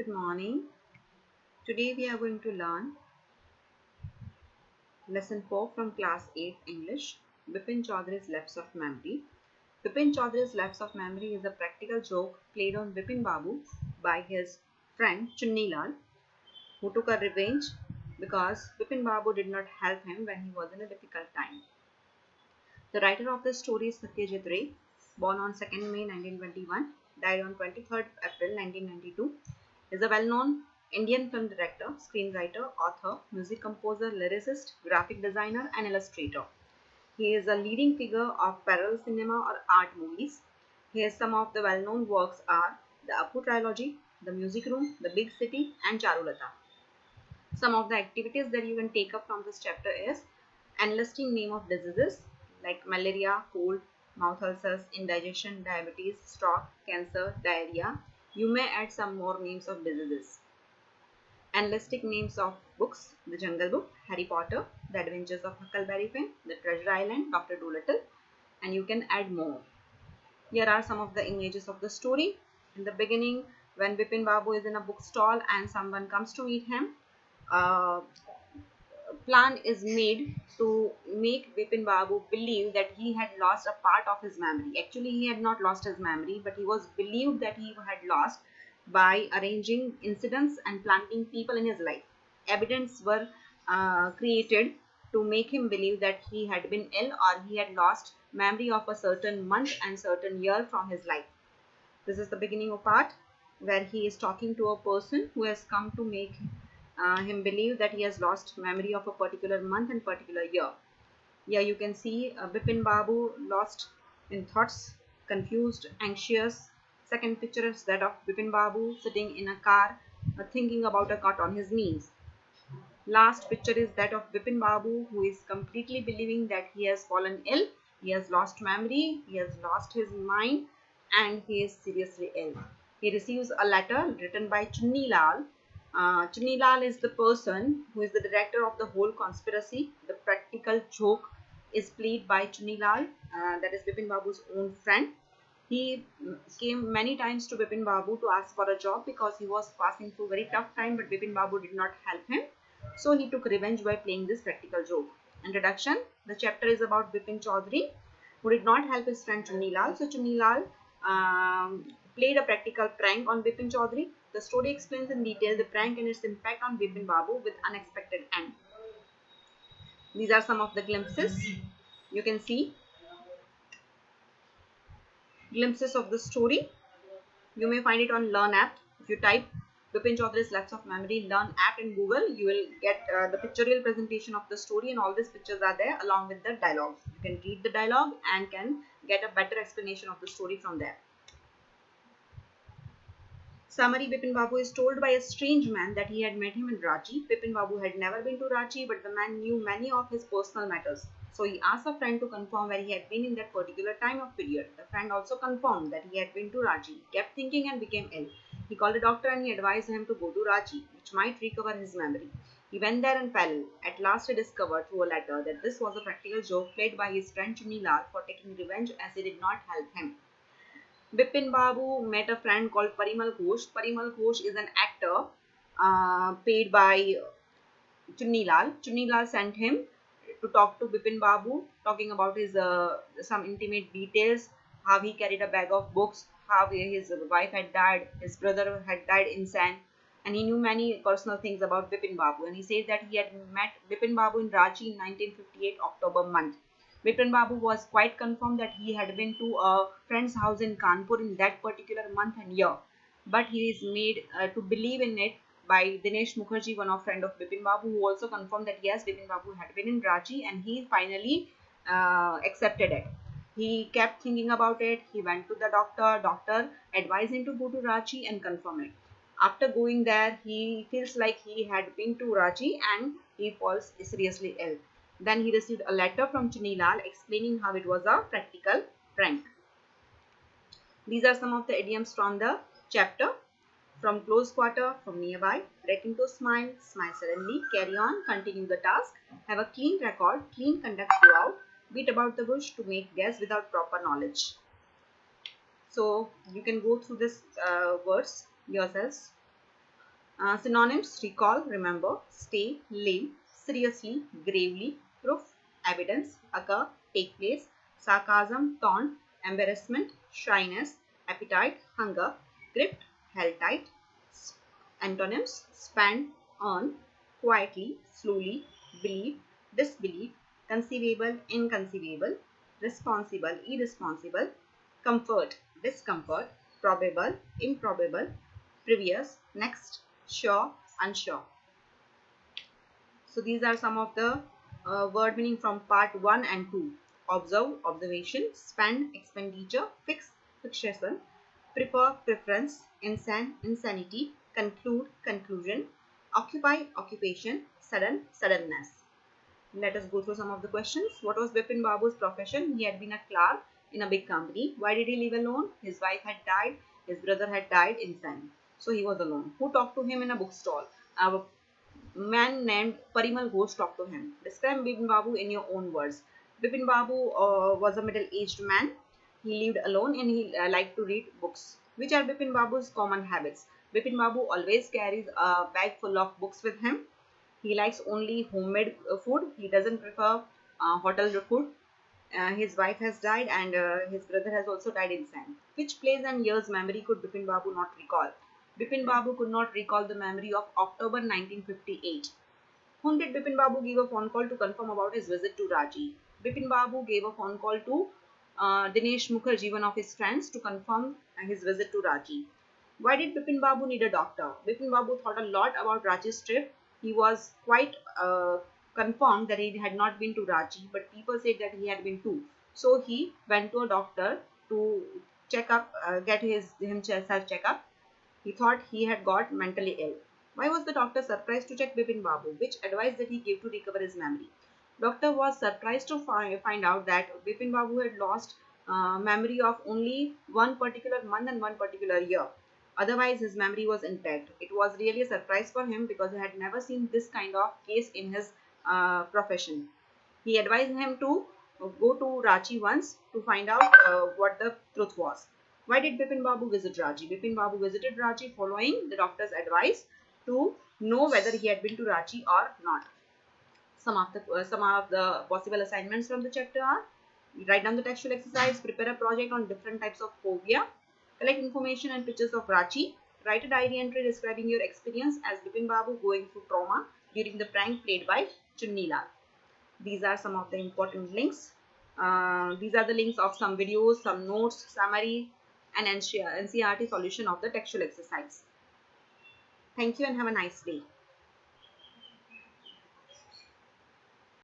Good morning. Today we are going to learn lesson 4 from class 8 English. Bipin Chaudhary's Lapse of Memory. Bipin Chaudhary's Lapse of Memory is a practical joke played on Bipin Babu by his friend Chunni Lal, who took a revenge because Bipin Babu did not help him when he was in a difficult time. The writer of the story is Satyajit Ray, born on 2nd May 1921, died on 23rd April 1992, is a well-known Indian film director, screenwriter, author, music composer, lyricist, graphic designer, and illustrator. He is a leading figure of parallel cinema or art movies. Here some of the well-known works are the Apu trilogy, The Music Room, The Big City, and Charulata. Some of the activities that you can take up from this chapter is enlisting name of diseases like malaria, cold, mouth ulcers, indigestion, diabetes, stroke, cancer, diarrhea. You may add some more names of diseases. Enlisting names of books: The Jungle Book, Harry Potter, The Adventures of Huckleberry Finn, The Treasure Island, Dr. Dolittle, and you can add more. Here are some of the images of the story. In the beginning, when Bipin Babu is in a bookstall and someone comes to meet him, uh, plan is made to make Bipin Babu believe that he had lost a part of his memory. Actually, he had not lost his memory, but he was believed that he had lost by arranging incidents and planting people in his life. Evidence were created to make him believe that he had been ill or he had lost memory of a certain month and certain year from his life. This is the beginning of part where he is talking to a person who has come to make him believe that he has lost memory of a particular month and particular year. Here you can see Bipin Babu lost in thoughts, confused, anxious. Second picture is that of Bipin Babu sitting in a car thinking about a cut on his knees. Last picture is that of Bipin Babu, who is completely believing that he has fallen ill, he has lost memory, he has lost his mind, and he is seriously ill. He receives a letter written by Chunni Lal. Chunni Lal is the person who is the director of the whole conspiracy. The practical joke is played by Chunni Lal, that is Bipin Babu's own friend. He came many times to Bipin Babu to ask for a job because he was passing through a very tough time, but Bipin Babu did not help him. So he took revenge by playing this practical joke. Introduction. The chapter is about Bipin Chaudhary, who did not help his friend Chunni Lal. So Chunni Lal played a practical prank on Bipin Chaudhary. The story explains in detail the prank and its impact on Bipin Babu with unexpected end. These are some of the glimpses. You can see glimpses of the story. You may find it on Learn app. If you type Bipin Chaudhary's Lapse of Memory Learn app in Google, you will get the pictorial presentation of the story, and all these pictures are there along with the dialogue. You can read the dialogue and can get a better explanation of the story from there. Summary. Bipin Babu is told by a strange man that he had met him in Ranchi. Bipin Babu had never been to Ranchi, but the man knew many of his personal matters. So he asked a friend to confirm where he had been in that particular time of period. The friend also confirmed that he had been to Ranchi, kept thinking and became ill. He called a doctor and he advised him to go to Ranchi, which might recover his memory. He went there and fell ill. At last he discovered through a letter that this was a practical joke played by his friend Chunni Lal for taking revenge as he did not help him. Bipin Babu met a friend called Parimal Ghosh. Parimal Ghosh is an actor paid by Chunni Lal. Chunni Lal sent him to talk to Bipin Babu, talking about his some intimate details, how he carried a bag of books, how his wife had died, his brother had died insane, and he knew many personal things about Bipin Babu. And he said that he had met Bipin Babu in Ranchi in 1958 October month. Bipin Babu was quite confirmed that he had been to a friend's house in Kanpur in that particular month and year, but he is made to believe in it by Dinesh Mukherjee, one of friend of Bipin Babu, who also confirmed that yes, Bipin Babu had been in Ranchi, and he finally accepted it. He kept thinking about it. He went to the doctor. Doctor advised him to go to Ranchi and confirm it. After going there, he feels like he had been to Ranchi and he falls seriously ill. Then he received a letter from Chunni Lal explaining how it was a practical prank. These are some of the idioms from the chapter. From close quarter, from nearby, break into smile, smile suddenly, carry on, continue the task, have a clean record, clean conduct throughout, beat about the bush to make guess without proper knowledge. So you can go through this words yourselves. Synonyms: recall, remember, stay, live, seriously, gravely, proof, evidence, occur, take place, sarcasm, taunt, embarrassment, shyness, appetite, hunger, grip, held tight. Antonyms: spend, earn, quietly, slowly, believe, disbelieve, conceivable, inconceivable, responsible, irresponsible, comfort, discomfort, probable, improbable, previous, next, sure, unsure. So these are some of the word meaning from part 1 and 2. Observe, observation, spend, expenditure, fix, fixation, prepare, preference, insane, insanity, conclude, conclusion, occupy, occupation, sudden, suddenness. Let us go through some of the questions. What was Bipin Babu's profession? He had been a clerk in a big company. Why did he live alone? His wife had died. His brother had died insane. So he was alone. Who talked to him in a bookstall? A man named Parimal Ghosh talked to him. Describe Bipin Babu in your own words. Bipin Babu was a middle-aged man. He lived alone and he liked to read books. Which are Bipin Babu's common habits? Bipin Babu always carries a bag full of books with him. He likes only homemade food. He doesn't prefer hotel food. His wife has died and his brother has also died insane. Which place and year's memory could Bipin Babu not recall? Bipin Babu could not recall the memory of October 1958. Whom did Bipin Babu give a phone call to confirm about his visit to Ranchi? Bipin Babu gave a phone call to Dinesh Mukherjee, one of his friends, to confirm his visit to Ranchi. Why did Bipin Babu need a doctor? Bipin Babu thought a lot about Ranchi's trip. He was quite confirmed that he had not been to Ranchi, but people said that he had been too. So he went to a doctor to check up, get himself check up. He thought he had got mentally ill. Why was the doctor surprised to check Bipin Babu? Which advice did he give to recover his memory? Doctor was surprised to find out that Bipin Babu had lost memory of only one particular month and one particular year. Otherwise, his memory was intact. It was really a surprise for him because he had never seen this kind of case in his profession. He advised him to go to Ranchi once to find out what the truth was. Why did Bipin Babu visit Ranchi? Bipin Babu visited Ranchi following the doctor's advice to know whether he had been to Ranchi or not. Some of the possible assignments from the chapter are: write down the textual exercise, prepare a project on different types of phobia, collect information and pictures of Ranchi, write a diary entry describing your experience as Bipin Babu going through trauma during the prank played by Chunni Lal. These are some of the important links. These are the links of some videos, some notes, summary, and NCERT solution of the textual exercise. Thank you and have a nice day.